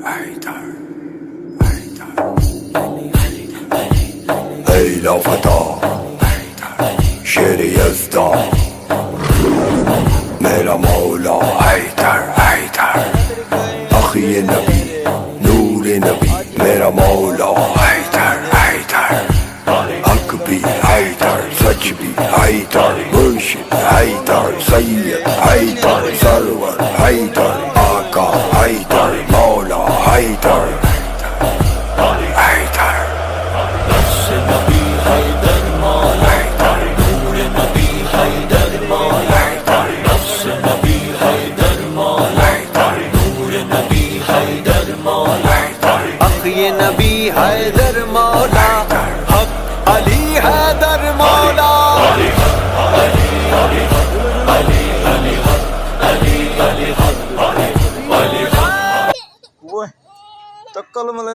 حيدر هيلا فتى شير يزدى मेरा मौला हैदर हैदर अखी नबी नूर नबी मेरा मौला हैदर हैदर हक भी हैदर सच भी हैदर मुर्शिद हैदर सैयद हैदर सरवर हैदर आका हैदर मौला हैदर हैदर नबी हैदर मौला नूर नबी हैदर मौला नबी हैदर मौला नूर नबी हैदर मौला अखी नबी हैदर मौला हक अली हैदर मौला अली अली अली अली अली अली अली अली अली